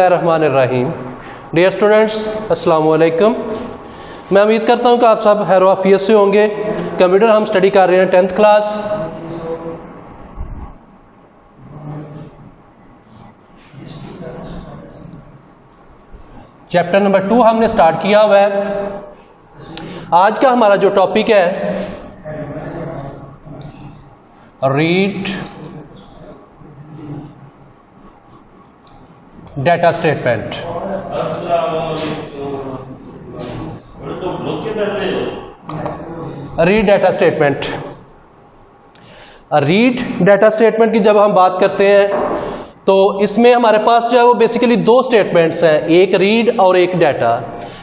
रहमानिर्रहीम। Dear students, अस्सलाम वालेकुम। मैं उम्मीद करता हूं कि आप सब खैर आफियत से होंगे। कंप्यूटर हम स्टडी कर रहे हैं 10th क्लास। चैप्टर नंबर 2 हमने स्टार्ट किया हुआ है। आज का हमारा जो टॉपिक है read data statement. Read data statement. Read data statement की जब हम बात करते हैं तो इसमें हमारे पास जो है वो बेसिकली दो स्टेटमेंट्स हैं, एक रीड और एक डाटा।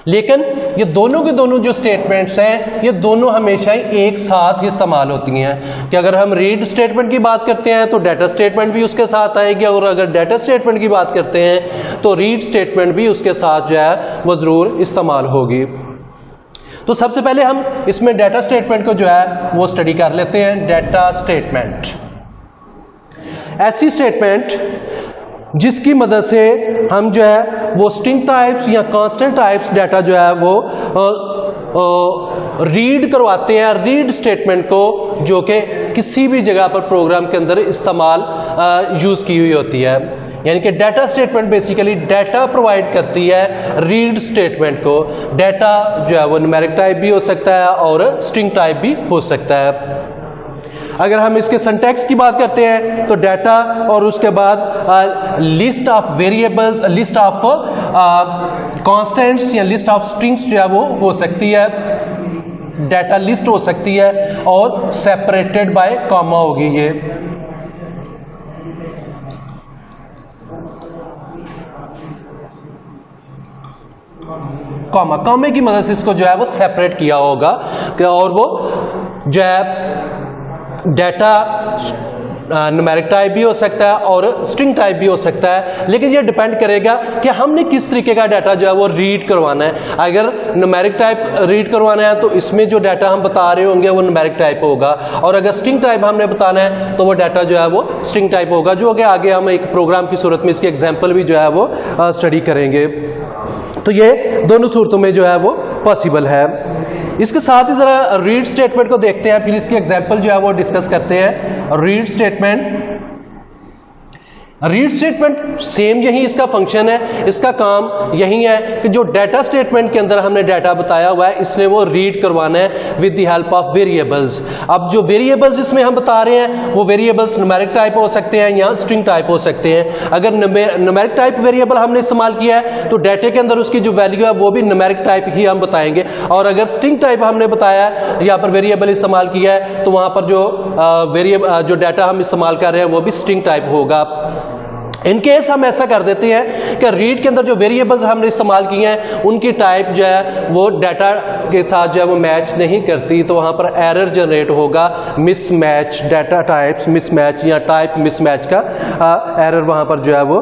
लेकिन ये दोनों के दोनों जो स्टेटमेंट्स हैं ये दोनों हमेशा ही एक साथ ही इस्तेमाल होती हैं कि अगर हम रीड स्टेटमेंट की बात करते हैं तो डाटा स्टेटमेंट भी उसके साथ आएगी, और अगर डाटा स्टेटमेंट की बात करते हैं तो रीड स्टेटमेंट भी उसके साथ जो है वो ज़रूर इस्तेमाल होगी। तो सबसे पहले हम इसमें डाटा स्टेटमेंट को जो है वो स्टडी कर लेते हैं। डाटा स्टेटमेंट ऐसी स्टेटमेंट जिसकी मदद से हम जो है वो स्ट्रिंग टाइप्स या कांस्टेंट टाइप्स डाटा जो है वो रीड करवाते हैं। रीड स्टेटमेंट को जो कि किसी भी जगह पर प्रोग्राम के अंदर इस्तेमाल यूज की हुई होती है, यानी कि data statement basically data provide करती है रीड स्टेटमेंट को। डाटा जो है वो न्यूमेरिक टाइप भी हो सकता है और स्ट्रिंग टाइप भी हो सकता है। अगर हम इसके सिंटैक्स की बात करते हैं तो डाटा और उसके बाद list of variables, list of constants या लिस्ट ऑफ स्ट्रिंग्स जो है वो हो सकती है। डाटा लिस्ट हो सकती है और सेपरेटेड बाय कॉमा होगी। ये कॉमे की मदद से इसको जो है वो सेपरेट किया होगा और वो जो है डाटा न्यूमेरिक टाइप भी हो सकता है और स्ट्रिंग टाइप भी हो सकता है। लेकिन ये डिपेंड करेगा कि हमने किस तरीके का डाटा जो है वो रीड करवाना है। अगर न्यूमेरिक टाइप रीड करवाना है तो इसमें जो डाटा हम बता रहे होंगे वो न्यूमेरिक टाइप होगा, और अगर स्ट्रिंग टाइप हमने बताना है तो वो डाटा जो है वो स्ट्रिंग टाइप होगा, जो कि आगे हम एक प्रोग्राम की सूरत में इसके एग्जाम्पल भी जो है वो स्टडी करेंगे। तो ये दोनों सूरतों में जो है वो पॉसिबल है। इसके साथ ही जरा रीड स्टेटमेंट को देखते हैं, फिर इसकी एग्जांपल जो है वो डिस्कस करते हैं। रीड स्टेटमेंट सेम यही इसका फंक्शन है, इसका काम यही है कि जो डाटा स्टेटमेंट के अंदर हमने डाटा बताया हुआ है इसने वो रीड करवाना है with the help of variables. अब जो वेरिएबल्स इसमें हम बता रहे हैं वो वेरिएबल्स न्यूमेरिक टाइप हो सकते हैं या स्ट्रिंग टाइप हो सकते हैं। अगर न्यूमेरिक टाइप वेरिएबल हमने इस्तेमाल किया है तो डाटे के अंदर उसकी जो वैल्यू है वो भी न्यूमेरिक टाइप ही हम बताएंगे, और अगर स्ट्रिंग टाइप हमने बताया है यहाँ पर वेरिएबल इस्तेमाल किया है तो वहां पर जो डाटा हम इस्तेमाल कर रहे हैं वो भी स्ट्रिंग टाइप होगा। इन केस हम ऐसा कर देते हैं कि रीड के अंदर जो वेरिएबल्स हमने इस्तेमाल किए हैं उनकी टाइप जो है वो डाटा के साथ जो है वो मैच नहीं करती, तो वहां पर एरर जनरेट होगा। मिसमैच, डाटा टाइप्स मिसमैच या टाइप मिसमैच का एरर वहां पर जो है वो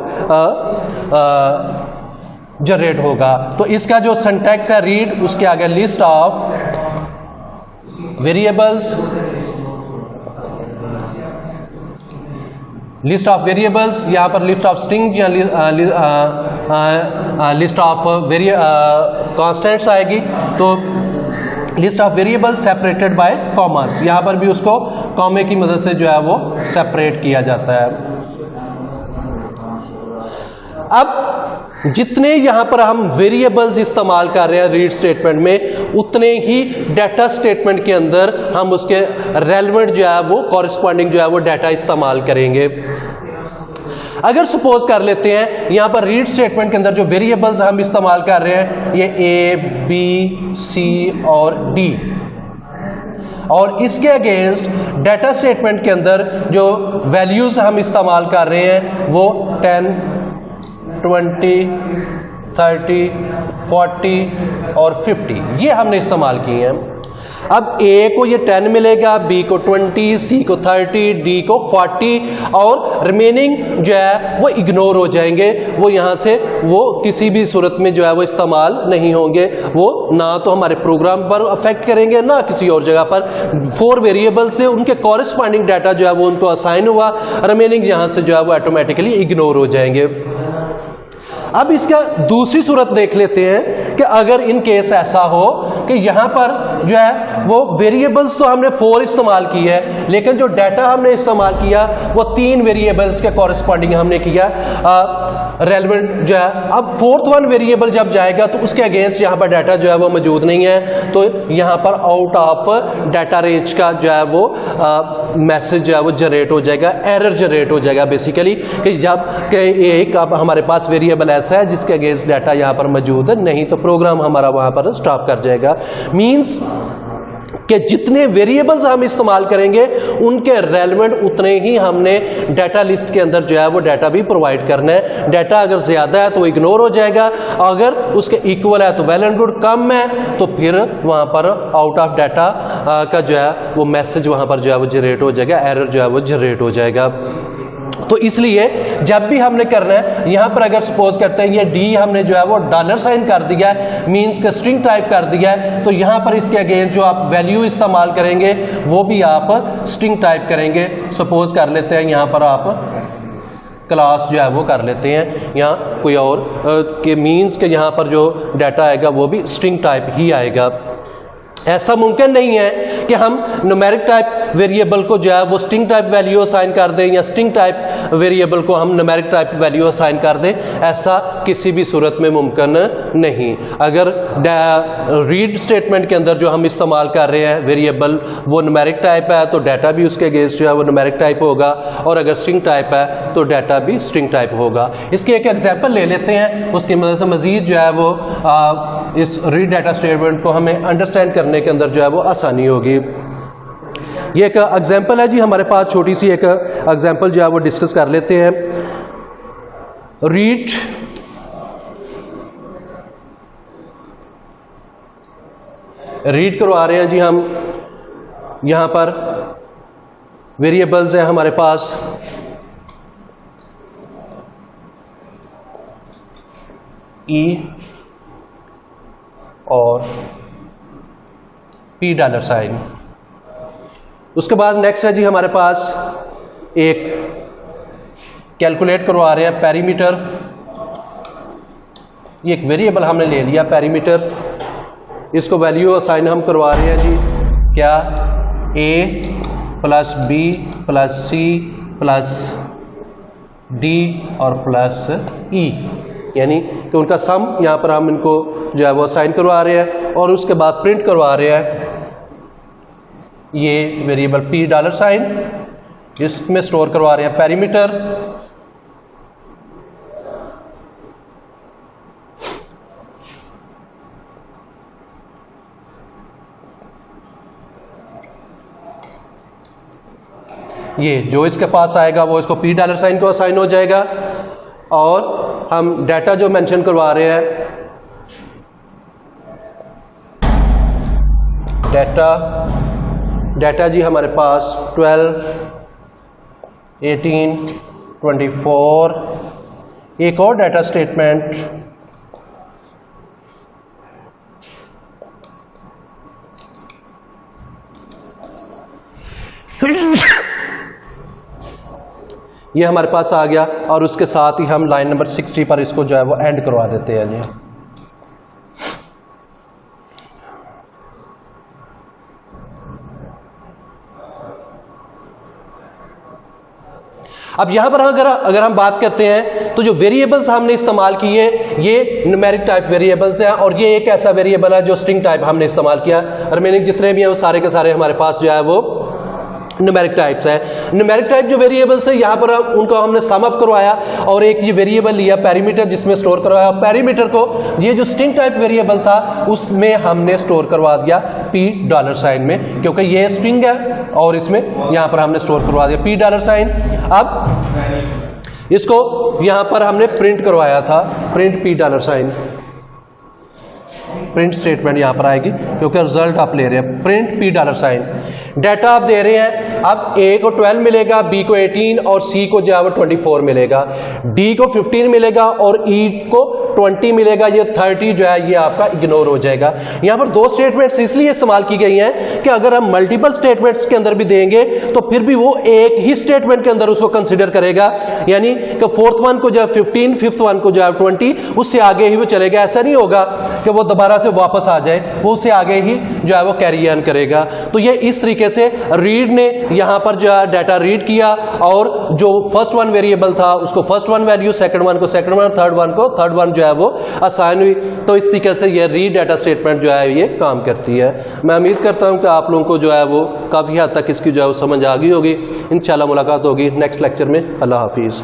जनरेट होगा। तो इसका जो सिंटैक्स है रीड, उसके आगे list of variables, list of variables, यहाँ पर लिस्ट ऑफ स्ट्रिंग या लिस्ट ऑफ कांस्टेंट्स आएगी। तो list of variables separated by commas, यहाँ पर भी उसको कॉमे की मदद से जो है वो सेपरेट किया जाता है। अब जितने यहां पर हम वेरिएबल्स इस्तेमाल कर रहे हैं रीड स्टेटमेंट में, उतने ही डाटा स्टेटमेंट के अंदर हम उसके रेलेवेंट जो है वो कॉरेस्पॉन्डिंग जो है वो डाटा इस्तेमाल करेंगे। अगर सपोज कर लेते हैं यहां पर रीड स्टेटमेंट के अंदर जो वेरिएबल्स हम इस्तेमाल कर रहे हैं ये ए, बी, सी और डी, और इसके अगेंस्ट डाटा स्टेटमेंट के अंदर जो वैल्यूज हम इस्तेमाल कर रहे हैं वो 10, 20, 30, 40 और 50 ये हमने इस्तेमाल किए हैं। अब ए को ये 10 मिलेगा, बी को 20, सी को 30, डी को 40 और रिमेनिंग जो है वो इग्नोर हो जाएंगे। वो यहाँ से वो किसी भी सूरत में जो है वो इस्तेमाल नहीं होंगे, वो ना तो हमारे प्रोग्राम पर अफेक्ट करेंगे ना किसी और जगह पर। 4 वेरिएबल्स थे, उनके कॉरेस्पॉन्डिंग डाटा जो है वो उनको असाइन हुआ, रिमेनिंग यहाँ से जो है वो ऑटोमेटिकली इग्नोर हो जाएंगे। अब इसका दूसरी सूरत देख लेते हैं कि अगर इन केस ऐसा हो कि यहां पर जो है वो वेरिएबल्स तो हमने 4 इस्तेमाल की है, लेकिन जो डाटा हमने इस्तेमाल किया वो 3 वेरिएबल्स के कॉरेस्पॉन्डिंग हमने किया रेलेवेंट जो है। अब 4th वन वेरिएबल जब जाएगा तो उसके अगेंस्ट यहां पर डाटा जो है वो मौजूद नहीं है, तो यहां पर आउट ऑफ डाटा रेंज का जो है वो मैसेज जो है वो जनरेट हो जाएगा, एरर जनरेट हो जाएगा बेसिकली, कि जब एक अब हमारे पास वेरिएबल ऐसा है जिसके अगेंस्ट डाटा यहां पर मौजूद नहीं, तो प्रोग्राम हमारा वहां पर स्टॉप कर जाएगा। मींस कि जितने वेरिएबल्स हम इस्तेमाल करेंगे उनके रेलेवेंट उतने ही हमने डाटा लिस्ट के अंदर जो है वो डाटा भी प्रोवाइड करना है। डाटा अगर ज्यादा है तो इग्नोर हो जाएगा, अगर उसके इक्वल है तो वेल एंड गुड, कम है तो फिर वहां पर आउट ऑफ डाटा का जो है वो मैसेज वहां पर जो है वो जनरेट हो जाएगा, एरर जो है वो जनरेट हो जाएगा। तो इसलिए जब भी हमने करना है, यहां पर अगर सपोज करते हैं ये डी हमने जो है वो डॉलर साइन कर दिया है, मींस के स्ट्रिंग टाइप कर दिया है, तो यहां पर इसके अगेंस्ट जो आप वैल्यू इस्तेमाल करेंगे वो भी आप स्ट्रिंग टाइप करेंगे। सपोज कर लेते हैं यहां पर आप क्लास जो है वो कर लेते हैं, यहाँ कोई और के मींस के यहाँ पर जो डाटा आएगा वो भी स्ट्रिंग टाइप ही आएगा। ऐसा मुमकिन नहीं है कि हम न्यूमेरिक टाइप वेरिएबल को जो है वो स्ट्रिंग टाइप वैल्यू असाइन कर दें या स्ट्रिंग टाइप वेरिएबल को हम न्यूमेरिक टाइप वैल्यू असाइन कर दें, ऐसा किसी भी सूरत में मुमकिन नहीं। अगर रीड स्टेटमेंट के अंदर जो हम इस्तेमाल कर रहे हैं वेरिएबल वो न्यूमेरिक टाइप है तो डाटा भी उसके अगेंस्ट जो है वो न्यूमेरिक टाइप होगा, और अगर स्ट्रिंग टाइप है तो डाटा भी स्ट्रिंग टाइप होगा। इसकी एक एग्जांपल ले लेते हैं, उसकी मदद से मजीद जो है वो इस रीड डाटा स्टेटमेंट को हमें अंडरस्टैंड करने के अंदर जो है वो आसानी होगी। ये एक एग्जांपल है जी हमारे पास, छोटी सी एक एग्जांपल जो है वो डिस्कस कर लेते हैं। रीड करवा रहे हैं जी हम, यहां पर वेरिएबल्स है हमारे पास ई और पी डॉलर साइन। उसके बाद नेक्स्ट है जी हमारे पास एक कैलकुलेट करवा रहे हैं पेरीमीटर। ये एक वेरिएबल हमने ले लिया पेरीमीटर, इसको वैल्यू असाइन हम करवा रहे हैं जी क्या, A plus B plus C plus D और प्लस ई, यानी कि उनका सम यहाँ पर हम इनको जो है वो असाइन करवा रहे हैं, और उसके बाद प्रिंट करवा रहे हैं ये वेरिएबल पी डॉलर साइन, जिसमें स्टोर करवा रहे हैं पेरीमीटर। ये जो इसके पास आएगा वो इसको पी डॉलर साइन को असाइन हो जाएगा, और हम डाटा जो मेंशन करवा रहे हैं डाटा जी हमारे पास 12, 18, 24, एक और डाटा स्टेटमेंट ये हमारे पास आ गया, और उसके साथ ही हम लाइन नंबर 60 पर इसको जो है वो एंड करवा देते हैं जी। अब यहां पर अगर हम बात करते हैं तो जो वेरिएबल्स हमने इस्तेमाल किए ये न्यूमेरिक टाइप वेरिएबल्स हैं, और ये एक ऐसा वेरिएबल है जो स्ट्रिंग टाइप हमने इस्तेमाल किया। रिमेनिंग जितने भी हैं वो सारे के सारे हमारे पास जो है वो न्यूमेरिक टाइप्स है। न्यूमेरिक टाइप जो वेरिएबल्स है यहाँ पर उनको हमने सम अप करवाया, और एक ये वेरिएबल लिया पेरीमीटर जिसमें स्टोर करवाया, पेरीमीटर को ये जो स्ट्रिंग टाइप वेरिएबल था उसमें हमने स्टोर करवा दिया पी डॉलर साइन में, क्योंकि ये स्ट्रिंग है और इसमें यहाँ पर हमने स्टोर करवा दिया पी डॉलर साइन। अब इसको यहाँ पर हमने प्रिंट करवाया था, print p dollar sign, print statement यहां पर आएगी क्योंकि रिजल्ट आप ले रहे हैं print p dollar sign. Data आप दे रहे हैं, अब ए को 12 मिलेगा, बी को 18 और सी को जो है वो 24 मिलेगा, डी को 15 मिलेगा और ई को 20 मिलेगा, ये 30 जो है ये आपका इग्नोर हो जाएगा। यहां पर दो स्टेटमेंट्स इसलिए इस्तेमाल की गई हैं कि अगर हम मल्टीपल स्टेटमेंट्स के अंदर भी देंगे तो फिर भी वो एक ही स्टेटमेंट के अंदर उसको कंसीडर करेगा, यानी कि फोर्थ वन को जो है 15, फिफ्थ वन को जो है 20, उससे आगे ही वो चलेगा। ऐसा नहीं होगा कि वो दोबारा से वापस आ जाए, वो उससे आगे ही जो है वो कैरी ऑन करेगा। तो ये इस तरीके से रीड ने यहां पर जो है डाटा रीड किया और जो फर्स्ट वन वेरिएबल था उसको first one value, second one को सेकंड वन, थर्ड वन को थर्ड वन जो है वो असाइन हुई। तो इस तरीके से ये रीड डाटा स्टेटमेंट जो है ये काम करती है। मैं उम्मीद करता हूं कि आप लोगों को जो है वो काफी हद तक इसकी जो है वो समझ आ गई होगी। इंशाल्लाह मुलाकात होगी नेक्स्ट लेक्चर में। अल्लाह हाफिज।